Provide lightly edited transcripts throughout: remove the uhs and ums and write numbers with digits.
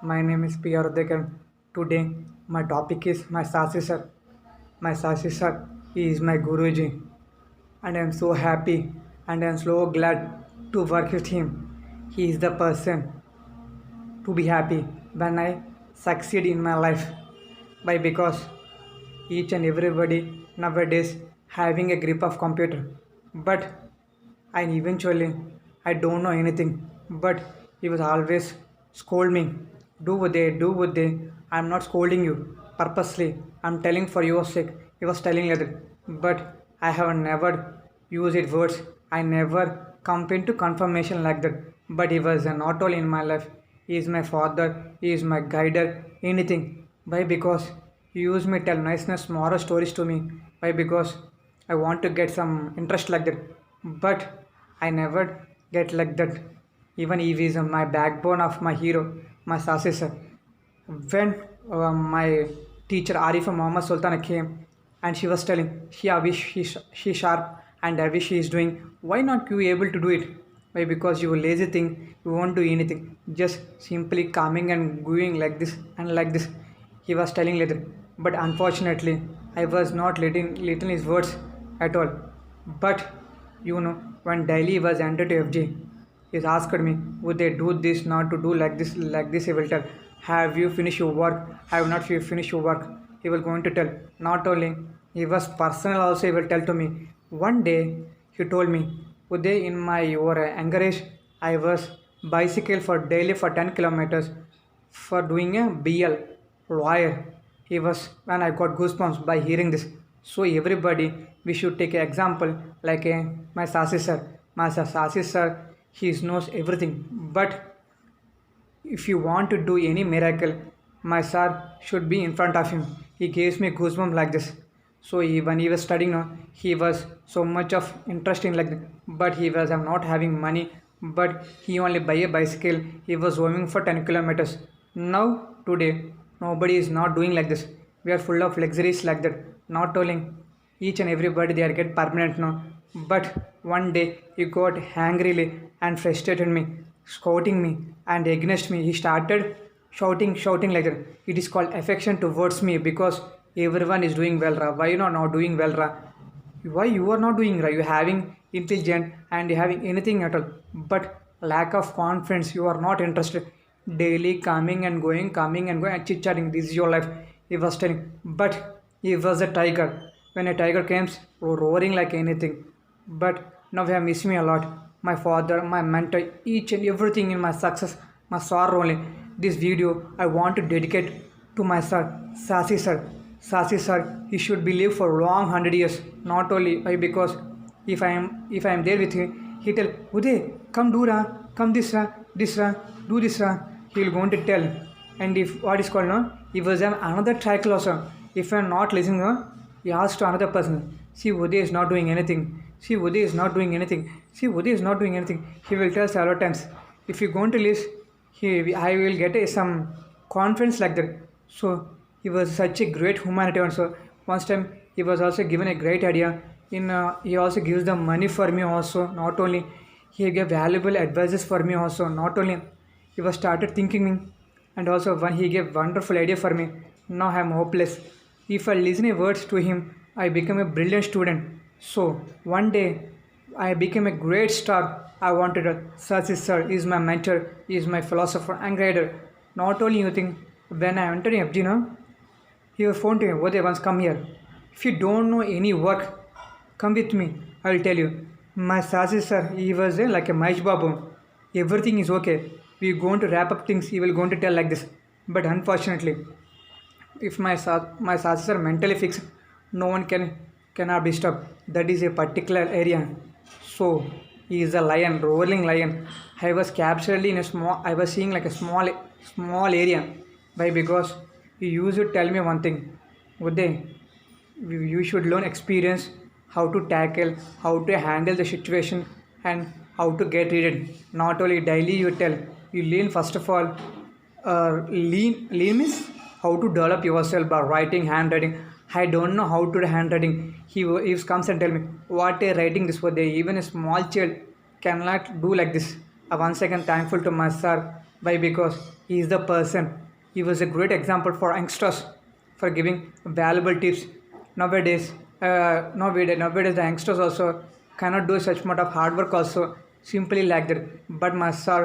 My name is P.R. Udekan. Today, my topic is my Sasi sir. My Sasi sir is my Guruji, and I am so happy and I am so glad to work with him. He is the person to be happy when I succeed in my life. Why? Because each and everybody nowadays having a grip of computer, but I eventually I don't know anything, but he was always scold me. Do what they. I'm not scolding you purposely. I'm telling for your sake. He was telling like that, but I have never used it words. I never come into confirmation like that. But he was not all in my life. He is my father. He is my guider. Anything. Why? Because he used me tell niceness moral stories to me. Why? Because I want to get some interest like that. But I never get like that. Even he is my backbone of my hero, my Sasi sir. When my teacher Arifa Muhammad Sultana came and she was telling, she I wish she sharp and I wish she is doing. Why not you able to do it? Why? Because you lazy thing, you won't do anything. Just simply coming and going like this and like this. He was telling later. But unfortunately, I was not letting his words at all. But when daily was entered to FG, he asked me, would they do this, not to do like this, he will tell. Have you finished your work? Have not you finished your work? He will going to tell. Not only, he was personal also, he will tell to me. One day, he told me, would they in my your encourage, I was bicycle for daily for 10 kilometers for doing a BL lawyer. He was when I got goosebumps by hearing this. So everybody, we should take an example like my Sasi sir. My Sasi sir, he knows everything. But if you want to do any miracle, my sir should be in front of him. He gives me goosebumps like this. So when he was studying, no, he was so much of interest in like that. But he was I'm not having money. But he only buy a bicycle. He was roaming for 10 kilometers. Now today, nobody is not doing like this. We are full of luxuries like that. Not only each and everybody they are get permanent now. But one day he got angrily and frustrated me, shouting me and against me. He started shouting like that. It is called affection towards me because everyone is doing well, Ra. Why you not doing well, Ra? Why you are not doing, Ra? You having intelligent and you having anything at all, but lack of confidence. You are not interested. Daily coming and going and chit chatting. This is your life. He was telling, but he was a tiger. When a tiger comes, roaring like anything. But now he have missed me a lot. My father, my mentor, each and everything in my success, my sorrow only. This video I want to dedicate to my sir, Sasi sir. Sasi sir, he should be live for long 100 years. Not only why because if I am there with him, he tell Uday, come do ra, come this ra, do this ra. He will going to tell. And if what is called no, he was another cycle also. If I am not listening, no, he asked to another person. See, Uday is not doing anything. See, Uday is not doing anything. See, Uday is not doing anything. He will tell several times. If you going to list, I will get some confidence like that. So he was such a great humanity also. Once time he was also given a great idea. He also gives the money for me also. Not only he gave valuable advices for me also. Not only he was started thinking me, and also when he gave wonderful idea for me. Now I am hopeless. If I listen a words to him, I become a brilliant student. So one day I became a great star. I wanted a Sasi sir is my mentor, is my philosopher and guider. Not only you think when I entered in FG now, he was phone to me, Uday once come here. If you don't know any work, come with me. I will tell you. My Sasi sir, he was like a Mahesh Babu. Everything is okay. We going to wrap up things. He will going to tell like this. But unfortunately, if my Sasi sir mentally fixed, no one cannot disturb. That is a particular area. So he is a lion, rolling lion. I was captured in a small. I was seeing like a small area. Why? Because he used to tell me one thing. Uday, you should learn experience, how to tackle, how to handle the situation, and how to get rid of it. Not only daily you tell. You learn first of all. Lean means how to develop yourself by writing, handwriting. I don't know how to do handwriting. He comes and tell me what a writing this for day. Even a small child cannot do like this. Once again thankful to my sir. Why? Because He is the person. He was a great example for youngsters for giving valuable tips. Nowadays the youngsters also cannot do such much of hard work also simply like that. But my sir,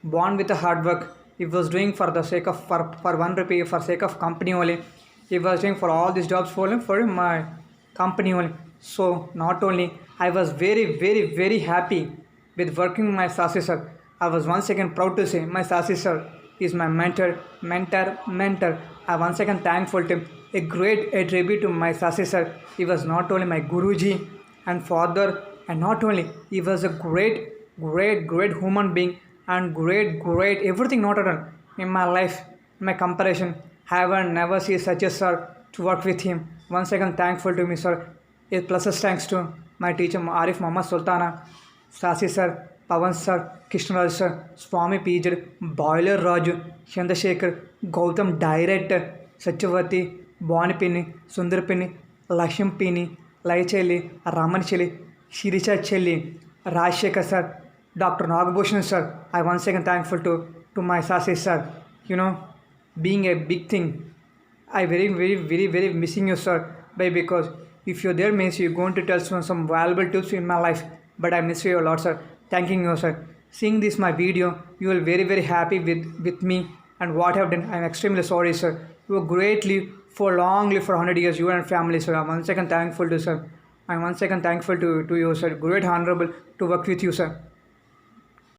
born with the hard work, he was doing for the sake of for 1 rupee, for sake of company only. He was doing for all these jobs for my company only. So not only I was very happy with working with my Sasi sir. I was once again proud to say my Sasi sir is my mentor. I once again thankful to him. A tribute to my Sasi sir. He was not only my Guruji and father, and not only he was a great human being and great everything not at all in my life. In my comparison, I have never seen such a sir to work with him. Once again thankful to me sir. It pluses thanks to my teacher Arif Muhammad Sultana, Sasi sir, Pawan sir, Krishnaraj sir, Swami Pijad, Boiler Raju, Chandrasekhar, Gautam Director, Satyavati, Boni Pinni, Sundar Pinni, Lakshmi Pinni, Laicheli, Raman Cheli, Shiricha Chelli, Rajshekar sir, Dr. Nagbhushan sir. I once again thankful to my Sasi sir. You know, being a big thing. I very missing you sir. Why? Because if you're there means you're going to tell some valuable tips in my life. But I miss you a lot sir. Thanking you sir. Seeing this my video, you will very happy with me and what I've done. I'm extremely sorry sir. You were greatly for longly for 100 years, you and family sir. I'm once again thankful to sir. I'm once again thankful to you sir. Great honorable to work with you sir.